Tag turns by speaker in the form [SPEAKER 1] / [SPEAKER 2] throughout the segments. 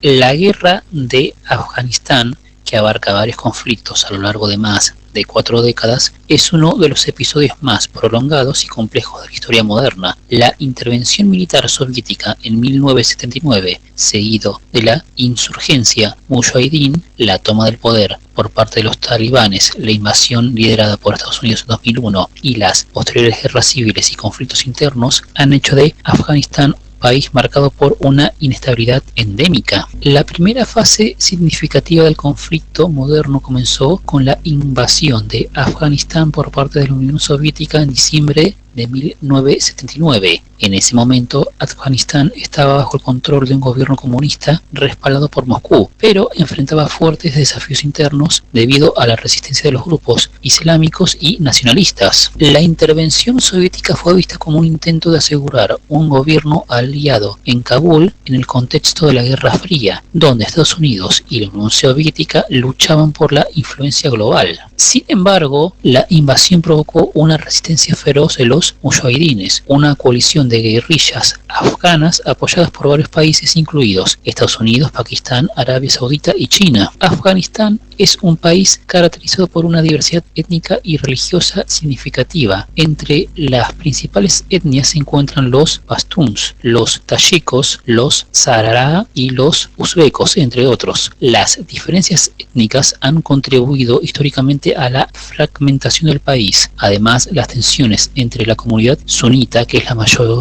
[SPEAKER 1] La guerra de Afganistán, que abarca varios conflictos a lo largo de más de 4 décadas, es uno de los episodios más prolongados y complejos de la historia moderna. La intervención militar soviética en 1979, seguido de la insurgencia mujahideen, la toma del poder por parte de los talibanes, la invasión liderada por Estados Unidos en 2001 y las posteriores guerras civiles y conflictos internos, han hecho de Afganistán país marcado por una inestabilidad endémica. La primera fase significativa del conflicto moderno comenzó con la invasión de Afganistán por parte de la Unión Soviética en diciembre de 1979. En ese momento, Afganistán estaba bajo el control de un gobierno comunista respaldado por Moscú, pero enfrentaba fuertes desafíos internos debido a la resistencia de los grupos islámicos y nacionalistas. La intervención soviética fue vista como un intento de asegurar un gobierno aliado en Kabul en el contexto de la Guerra Fría, donde Estados Unidos y la Unión Soviética luchaban por la influencia global. Sin embargo, la invasión provocó una resistencia feroz de los mujahidines, una coalición de guerrillas afganas apoyadas por varios países incluidos Estados Unidos, Pakistán, Arabia Saudita y China. Afganistán es un país caracterizado por una diversidad étnica y religiosa significativa. Entre las principales etnias se encuentran los pastuns, los tayikos, los sahara y los uzbekos, entre otros. Las diferencias étnicas han contribuido históricamente a la fragmentación del país. Además, las tensiones entre la comunidad sunita, que es la mayoría,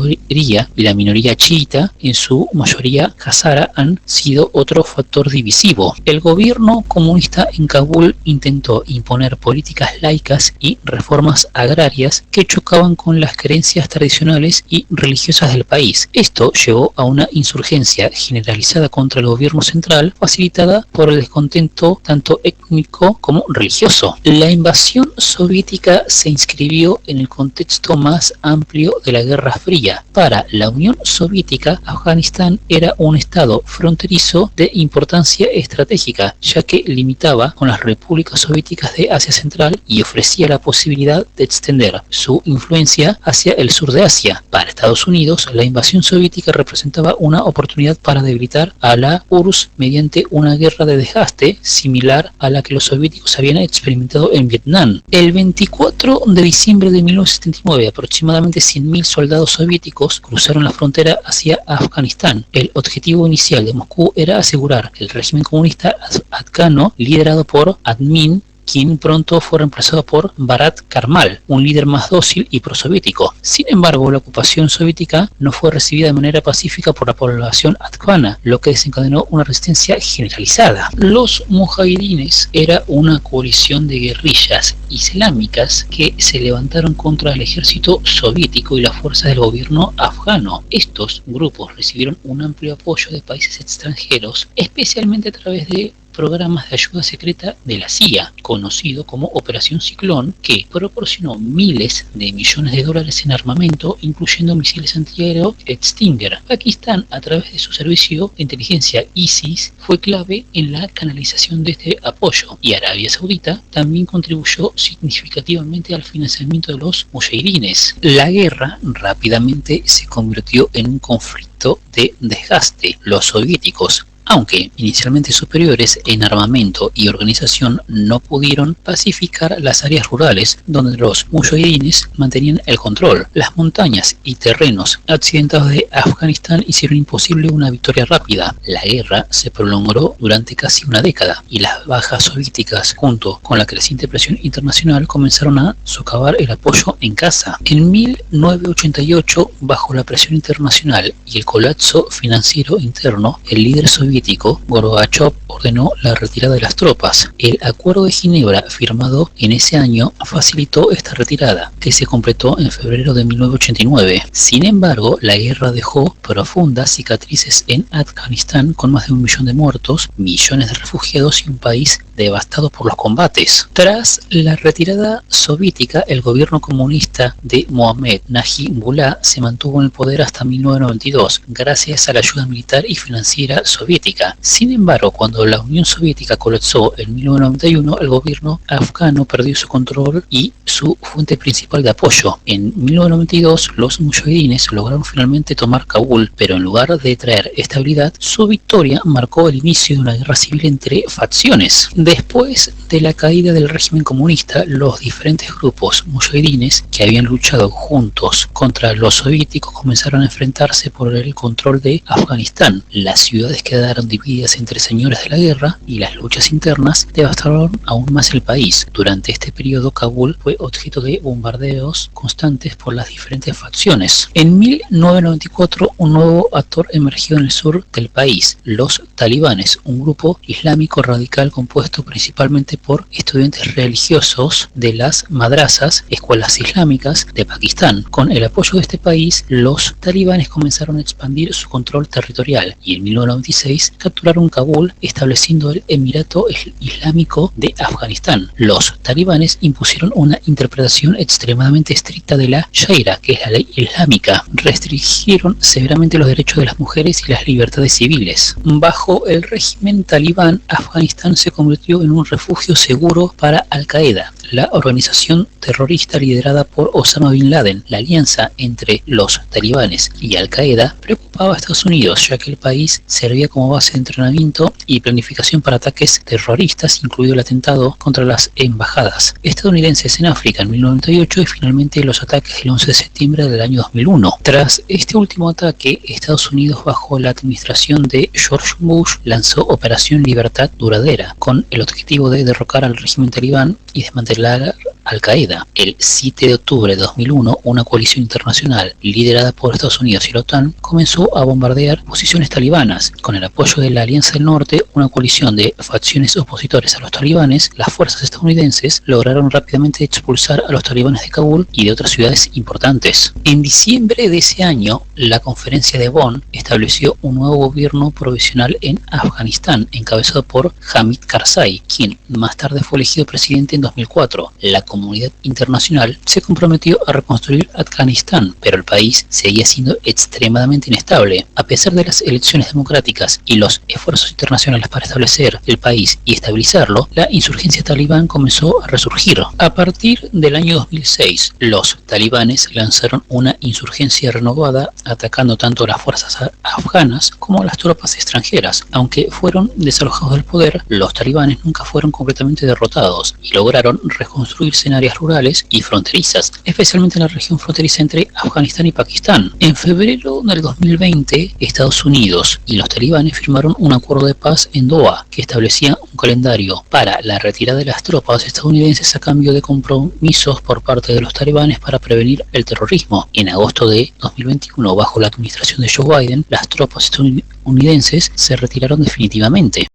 [SPEAKER 1] y la minoría chiita, en su mayoría hazara, han sido otro factor divisivo. El gobierno comunista en Kabul intentó imponer políticas laicas y reformas agrarias que chocaban con las creencias tradicionales y religiosas del país. Esto llevó a una insurgencia generalizada contra el gobierno central, facilitada por el descontento tanto étnico como religioso. La invasión soviética se inscribió en el contexto más amplio de la Guerra Fría. Para la Unión Soviética, Afganistán era un estado fronterizo de importancia estratégica, ya que limitaba con las repúblicas soviéticas de Asia Central y ofrecía la posibilidad de extender su influencia hacia el sur de Asia. Para Estados Unidos, la invasión soviética representaba una oportunidad para debilitar a la URSS mediante una guerra de desgaste similar a la que los soviéticos habían experimentado en Vietnam. El 24 de diciembre de 1979, aproximadamente 100.000 soldados soviéticos cruzaron la frontera hacia Afganistán. El objetivo inicial de Moscú era asegurar que el régimen comunista afgano, liderado por Admin, quien pronto fue reemplazado por Barat Karmal, un líder más dócil y prosoviético. Sin embargo, la ocupación soviética no fue recibida de manera pacífica por la población afgana, lo que desencadenó una resistencia generalizada. Los mujahidines era una coalición de guerrillas islámicas que se levantaron contra el ejército soviético y las fuerzas del gobierno afgano. Estos grupos recibieron un amplio apoyo de países extranjeros, especialmente a través de programas de ayuda secreta de la CIA, conocido como Operación Ciclón, que proporcionó miles de millones de dólares en armamento, incluyendo misiles antiaéreo Stinger. Pakistán, a través de su servicio de inteligencia ISIS, fue clave en la canalización de este apoyo, y Arabia Saudita también contribuyó significativamente al financiamiento de los mujahidines. La guerra rápidamente se convirtió en un conflicto de desgaste. Los soviéticos, aunque inicialmente superiores en armamento y organización, no pudieron pacificar las áreas rurales donde los mujahidines mantenían el control. Las montañas y terrenos accidentados de Afganistán hicieron imposible una victoria rápida. La guerra se prolongó durante casi una década y las bajas soviéticas, junto con la creciente presión internacional, comenzaron a socavar el apoyo en casa. En 1988, bajo la presión internacional y el colapso financiero interno, el líder soviético Gorbachev ordenó la retirada de las tropas. El Acuerdo de Ginebra, firmado en ese año, facilitó esta retirada, que se completó en febrero de 1989. Sin embargo, la guerra dejó profundas cicatrices en Afganistán, con más de 1 millón de muertos, millones de refugiados y un país devastado por los combates. Tras la retirada soviética, el gobierno comunista de Mohammad Najibullah se mantuvo en el poder hasta 1992, gracias a la ayuda militar y financiera soviética. Soviética. Sin embargo, cuando la Unión Soviética colapsó en 1991, el gobierno afgano perdió su control y su fuente principal de apoyo. En 1992, los mujahidines lograron finalmente tomar Kabul, pero en lugar de traer estabilidad, su victoria marcó el inicio de una guerra civil entre facciones. Después de la caída del régimen comunista, los diferentes grupos mujahidines que habían luchado juntos contra los soviéticos comenzaron a enfrentarse por el control de Afganistán. Las ciudades quedaron divididas entre señores de la guerra y las luchas internas devastaron aún más el país. Durante este periodo, Kabul fue objeto de bombardeos constantes por las diferentes facciones. En 1994, un nuevo actor emergió en el sur del país, los talibanes, un grupo islámico radical compuesto principalmente por estudiantes religiosos de las madrasas, escuelas islámicas de Pakistán. Con el apoyo de este país, los talibanes comenzaron a expandir su control territorial y en 1996 capturaron Kabul, estableciendo el Emirato Islámico de Afganistán. Los talibanes impusieron una interpretación extremadamente estricta de la Sharia, que es la ley islámica. Restringieron severamente los derechos de las mujeres y las libertades civiles. Bajo el régimen talibán, Afganistán se convirtió en un refugio seguro para Al-Qaeda, la organización terrorista liderada por Osama Bin Laden. La alianza entre los talibanes y Al-Qaeda preocupaba a Estados Unidos, ya que el país servía como base de entrenamiento y planificación para ataques terroristas, incluido el atentado contra las embajadas estadounidenses en África en 1998 y finalmente los ataques del 11 de septiembre del año 2001. Tras este último ataque, Estados Unidos, bajo la administración de George Bush, lanzó Operación Libertad Duradera, con el objetivo de derrocar al régimen talibán y desmantelar Al-Qaeda. El 7 de octubre de 2001, una coalición internacional liderada por Estados Unidos y la OTAN comenzó a bombardear posiciones talibanas. Con el apoyo de la Alianza del Norte, una coalición de facciones opositores a los talibanes, las fuerzas estadounidenses lograron rápidamente expulsar a los talibanes de Kabul y de otras ciudades importantes. En diciembre de ese año, la Conferencia de Bonn estableció un nuevo gobierno provisional en Afganistán, encabezado por Hamid Karzai, quien más tarde fue elegido presidente en 2004. La comunidad internacional se comprometió a reconstruir Afganistán, pero el país seguía siendo extremadamente inestable. A pesar de las elecciones democráticas y los esfuerzos internacionales para establecer el país y estabilizarlo, la insurgencia talibán comenzó a resurgir. A partir del año 2006, los talibanes lanzaron una insurgencia renovada, atacando tanto a las fuerzas afganas como a las tropas extranjeras. Aunque fueron desalojados del poder, los talibanes nunca fueron completamente derrotados y lograron reconstruirse en áreas rurales y fronterizas, especialmente en la región fronteriza entre Afganistán y Pakistán. En febrero del 2020, Estados Unidos y los talibanes firmaron un acuerdo de paz en Doha que establecía un calendario para la retirada de las tropas estadounidenses a cambio de compromisos por parte de los talibanes para prevenir el terrorismo. En agosto de 2021, bajo la administración de Joe Biden, las tropas estadounidenses se retiraron definitivamente.